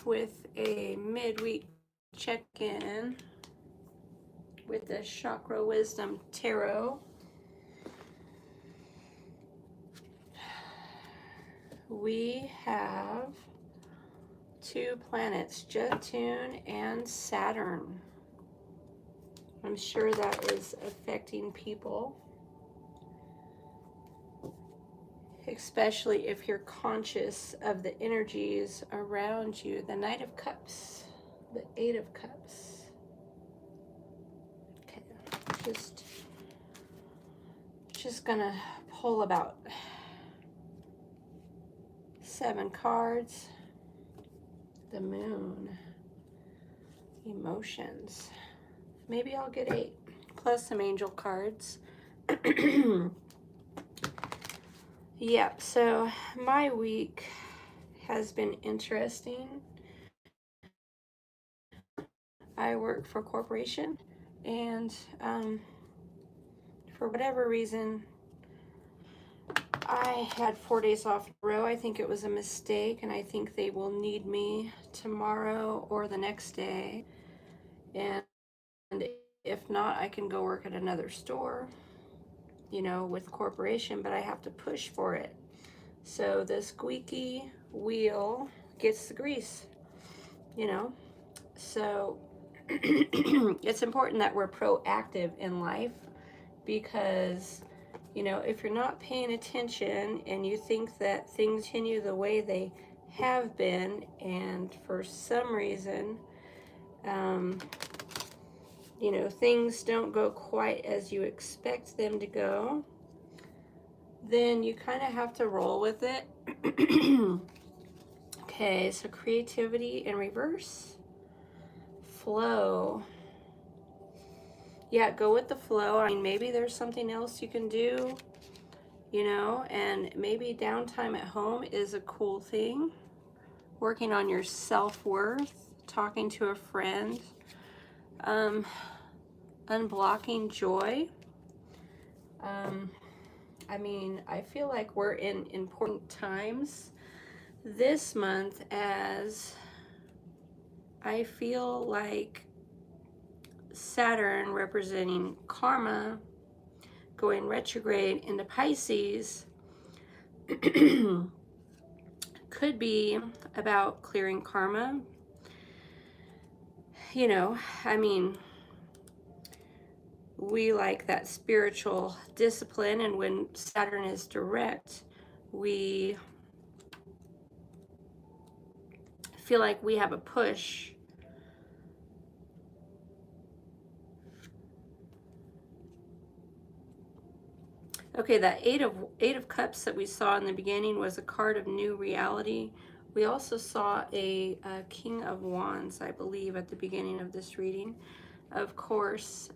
with a midweek check-in with the Chakra Wisdom Tarot. We have two planets, Jupiter and Saturn. I'm sure that is affecting people, especially if you're conscious of the energies around you. The Knight of Cups, the Eight of Cups. Okay, just gonna pull about 7 cards. The Moon, emotions. Maybe I'll get 8, plus some angel cards. Yep, so my week has been interesting. I work for a corporation, and for whatever reason, I had 4 days off in a row. I think it was a mistake, and I think they will need me tomorrow or the next day. And if not, I can go work at another store, you know, with corporation, but I have to push for it. So the squeaky wheel gets the grease, you know. So it's important that we're proactive in life, because, you know, if you're not paying attention and you think that things continue the way they have been, and for some reason, you know, things don't go quite as you expect them to go, then you kind of have to roll with it. Okay, so creativity in reverse. Flow. Yeah, go with the flow. I mean, maybe there's something else you can do, you know, and maybe downtime at home is a cool thing. Working on your self-worth, talking to a friend, unblocking joy. I mean, I feel like we're in important times this month, as I feel like Saturn, representing karma, going retrograde into Pisces, could be about clearing karma. You know, I mean, we like that spiritual discipline, and when Saturn is direct, we feel like we have a push. Okay, that eight of Cups that we saw in the beginning was a card of new reality. We also saw a King of Wands, I believe, at the beginning of this reading. Of course,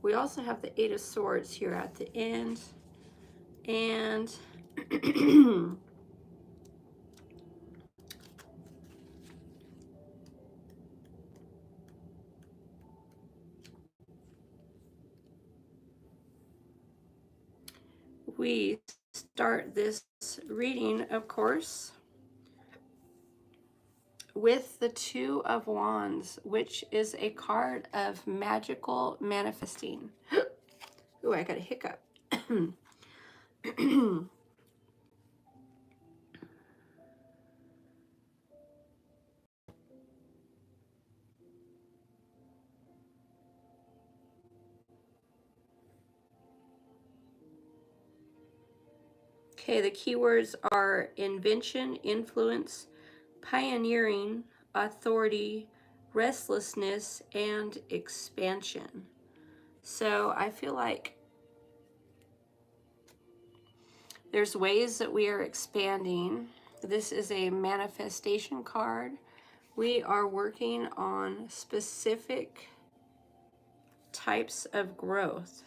we also have the Eight of Swords here at the end. And we start this reading, of course, with the Two of Wands, which is a card of magical manifesting. Ooh, I got a hiccup. Okay, the keywords are invention, influence, pioneering, authority, restlessness, and expansion. So I feel like there's ways that we are expanding. This is a manifestation card. We are working on specific types of growth.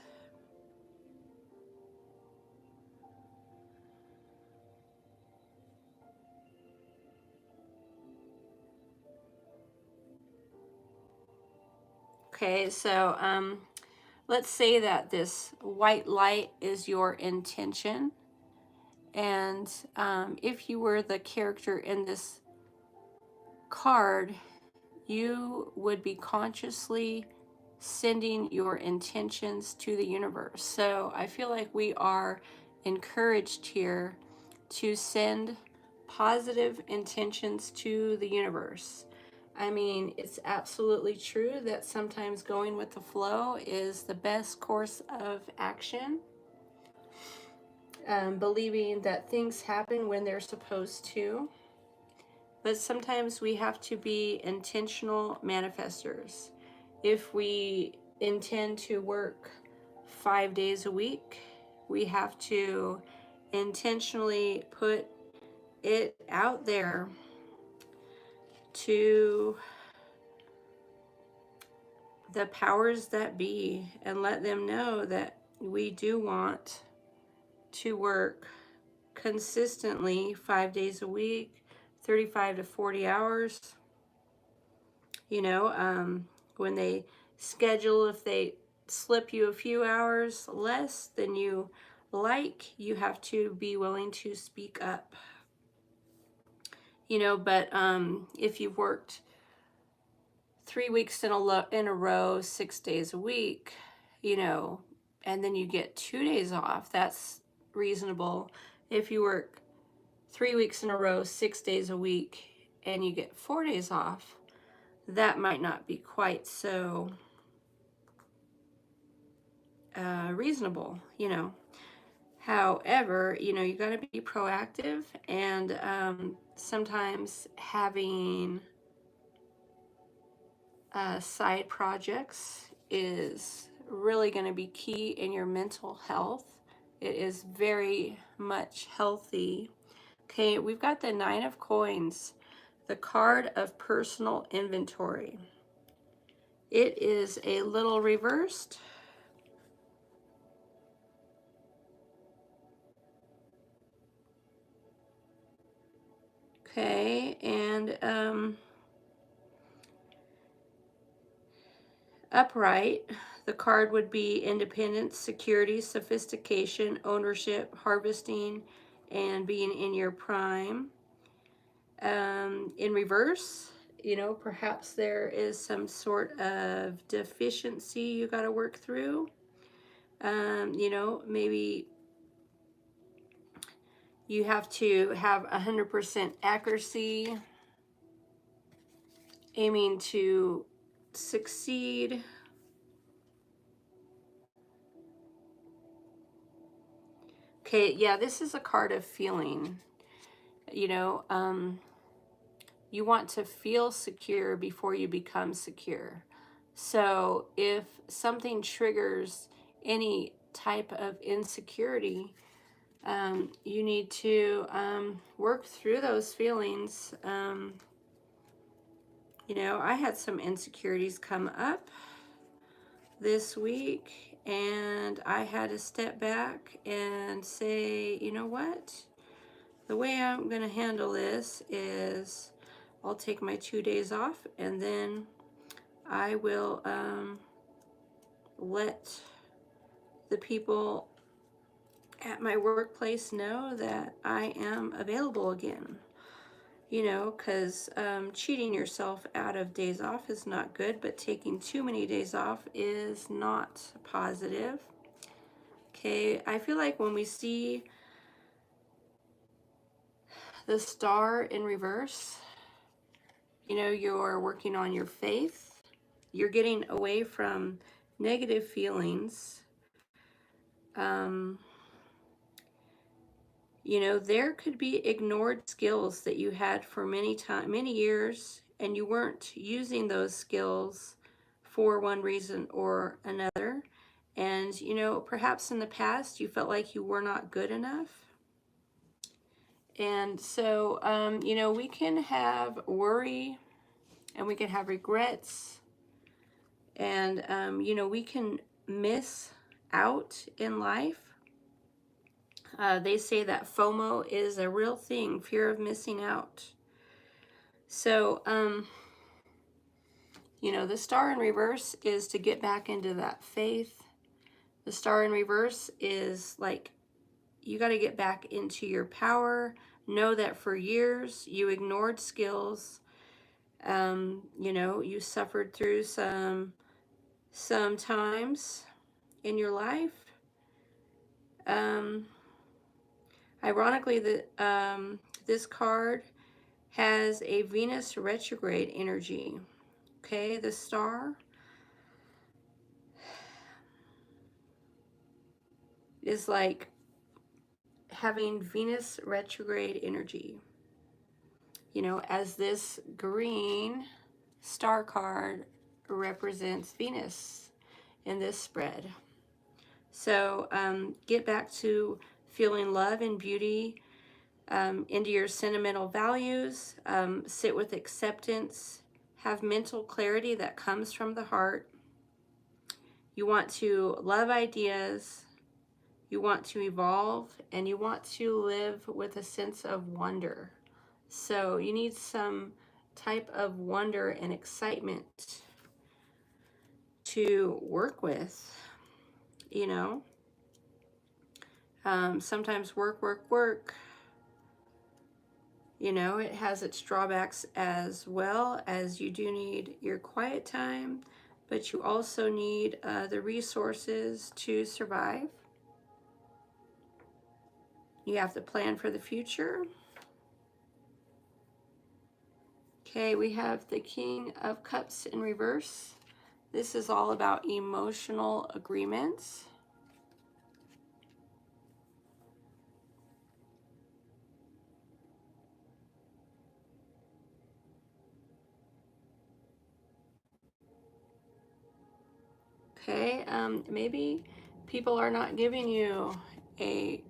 Okay, so let's say that this white light is your intention. And if you were the character in this card, you would be consciously sending your intentions to the universe. So I feel like we are encouraged here to send positive intentions to the universe. I mean, it's absolutely true that sometimes going with the flow is the best course of action. Believing that things happen when they're supposed to. But sometimes we have to be intentional manifestors. If we intend to work 5 days a week, we have to intentionally put it out there to the powers that be and let them know that we do want to work consistently 5 days a week, 35 to 40 hours. You know, when they schedule, if they slip you a few hours less than you like, you have to be willing to speak up. You know, but if you've worked 3 weeks in a row, 6 days a week, you know, and then you get 2 days off, that's reasonable. If you work 3 weeks in a row, 6 days a week, and you get 4 days off, that might not be quite so reasonable, you know. However, you know, you got to be proactive, and sometimes having side projects is really going to be key in your mental health. It is very much healthy. Okay, we've got the Nine of Coins, the card of personal inventory. It is a little reversed. Okay, and upright, the card would be independence, security, sophistication, ownership, harvesting, and being in your prime. In reverse, you know, perhaps there is some sort of deficiency you got to work through. You know, maybe you have to have 100% accuracy, aiming to succeed. Okay, yeah, this is a card of feeling. You know, you want to feel secure before you become secure. So if something triggers any type of insecurity, you need to work through those feelings. You know, I had some insecurities come up this week, and I had to step back and say, you know what? The way I'm going to handle this is I'll take my 2 days off, and then I will let the people at my workplace know that I am available again. You know, because cheating yourself out of days off is not good, but taking too many days off is not positive. Okay, I feel like when we see the star in reverse, you know, you're working on your faith. You're getting away from negative feelings. You know, there could be ignored skills that you had for many years, and you weren't using those skills for one reason or another. And, you know, perhaps in the past you felt like you were not good enough. And so, you know, we can have worry, and we can have regrets, and, you know, we can miss out in life. They say that FOMO is a real thing, fear of missing out. So, you know, the star in reverse is to get back into that faith. The star in reverse is like, you got to get back into your power. Know that for years you ignored skills. You know, you suffered through some times in your life. Um, Ironically, this card has a Venus retrograde energy. Okay, the star is like having Venus retrograde energy. You know, as this green star card represents Venus in this spread. So get back to feeling love and beauty into your sentimental values. Sit with acceptance. Have mental clarity that comes from the heart. You want to love ideas. You want to evolve, and you want to live with a sense of wonder. So you need some type of wonder and excitement to work with, you know. Sometimes work. You know, it has its drawbacks as well, as you do need your quiet time, but you also need the resources to survive. You have to plan for the future. Okay, we have the King of Cups in reverse. This is all about emotional agreements. Okay, maybe people are not giving you a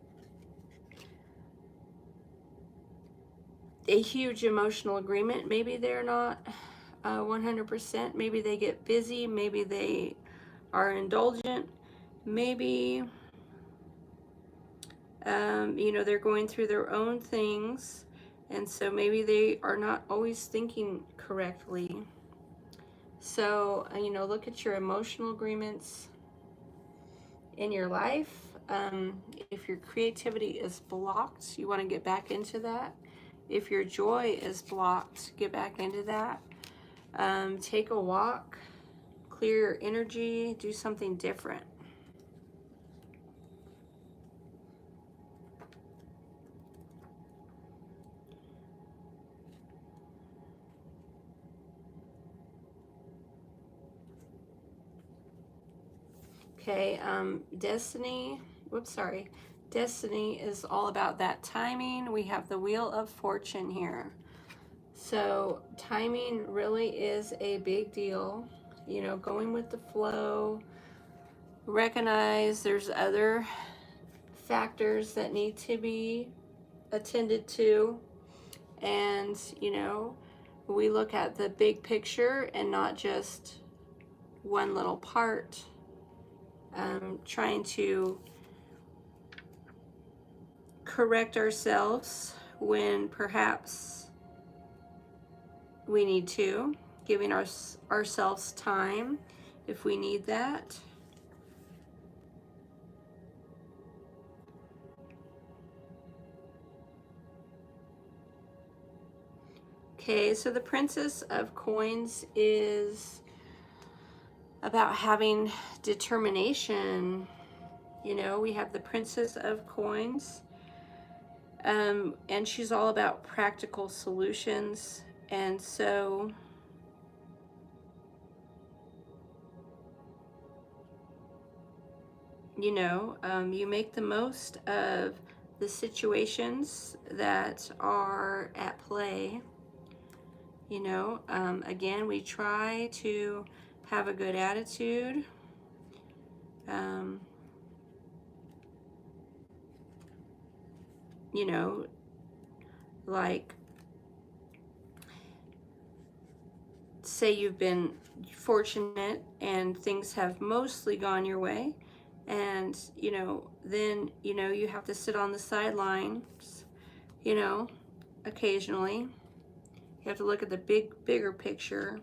huge emotional agreement. Maybe they're not 100%. Maybe they get busy. Maybe they are indulgent. Maybe you know, they're going through their own things, and so maybe they are not always thinking correctly. So you know, look at your emotional agreements in your life. If your creativity is blocked, you want to get back into that. If your joy is blocked, get back into that. Take a walk, clear your energy, do something different. Okay, Destiny, whoops, sorry. Destiny is all about that timing. We have the Wheel of Fortune here. So timing really is a big deal. You know, going with the flow. Recognize there's other factors that need to be attended to. And, you know, we look at the big picture and not just one little part. Trying to correct ourselves when perhaps we need to, giving ourselves time if we need that. Okay, so the Princess of Coins is about having determination. You know, we have the Princess of Coins, and she's all about practical solutions. And so, you know, you make the most of the situations that are at play. You know, again, we try to have a good attitude. You know, like, say you've been fortunate and things have mostly gone your way, and you know, then you know you have to sit on the sidelines, you know, occasionally. You have to look at the bigger picture.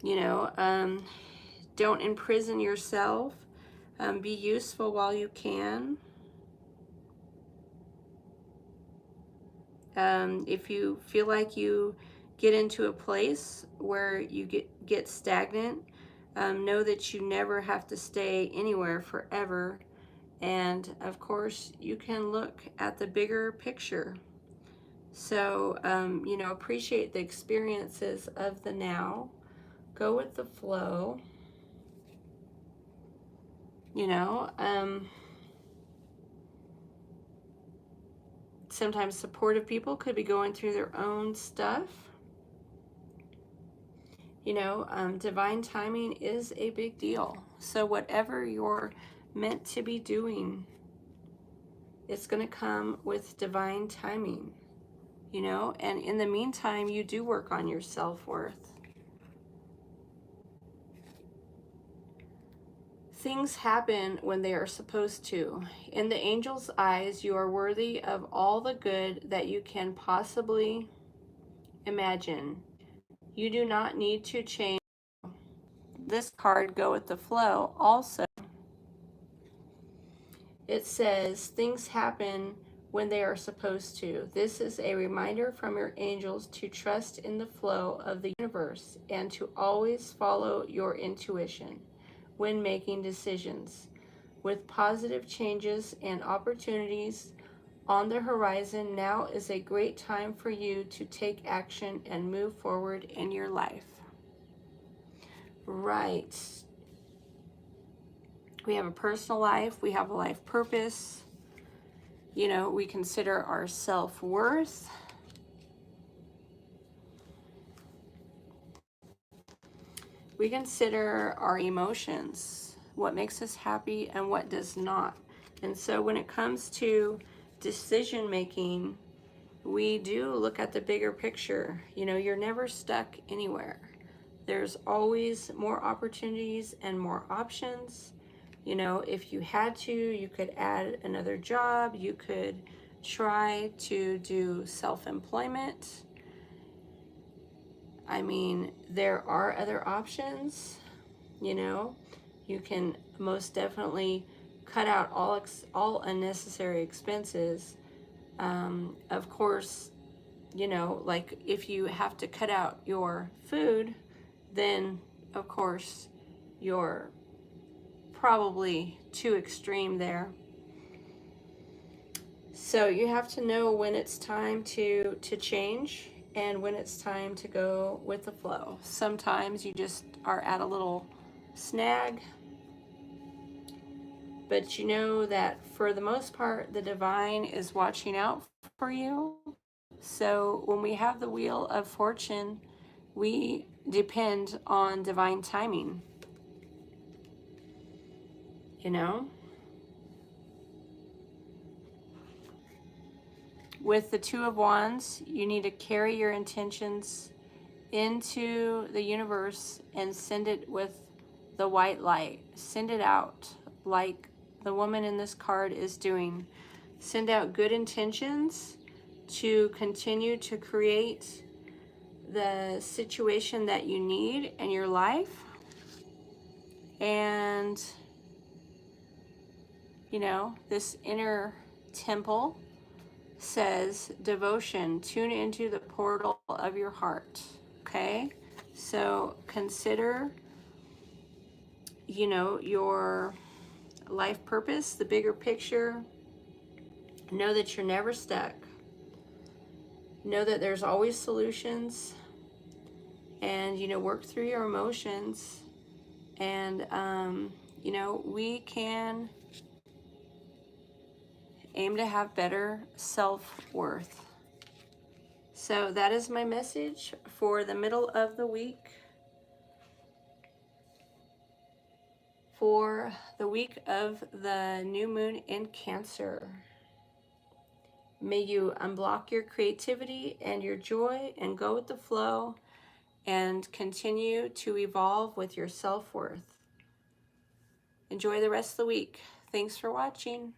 You know, don't imprison yourself. Be useful while you can. If you feel like you get into a place where you get stagnant, know that you never have to stay anywhere forever. And of course, you can look at the bigger picture. So, appreciate the experiences of the now. Go with the flow. Sometimes supportive people could be going through their own stuff. Divine timing is a big deal. So whatever you're meant to be doing, it's going to come with divine timing, and in the meantime, you do work on your self-worth. Things happen when they are supposed to. In the angel's eyes, you are worthy of all the good that you can possibly imagine. You do not need to change. This card, go with the flow, also. It says, things happen when they are supposed to. This is a reminder from your angels to trust in the flow of the universe and to always follow your intuition when making decisions. With positive changes and opportunities on the horizon, now is a great time for you to take action and move forward in your life. Right. We have a personal life, we have a life purpose. We consider our self-worth. We consider our emotions, what makes us happy and what does not. And so when it comes to decision making, we do look at the bigger picture. You're never stuck anywhere. There's always more opportunities and more options. If you had to, you could add another job. You could try to do self-employment. There are other options. You can most definitely cut out all unnecessary expenses. Of course, like if you have to cut out your food, then of course you're probably too extreme there. So you have to know when it's time to change and when it's time to go with the flow. Sometimes you just are at a little snag, but you know that for the most part, the divine is watching out for you. So when we have the wheel of fortune, we depend on divine timing. With the Two of Wands, you need to carry your intentions into the universe and send it with the white light. Send it out like the woman in this card is doing. Send out good intentions to continue to create the situation that you need in your life. And, this inner temple says devotion, tune into the portal of your heart. Okay, so consider your life purpose, the bigger picture. Know that you're never stuck. Know that there's always solutions, and work through your emotions, and we can aim to have better self-worth. So that is my message for the middle of the week, for the week of the new moon in Cancer. May you unblock your creativity and your joy and go with the flow and continue to evolve with your self-worth. Enjoy the rest of the week. Thanks for watching.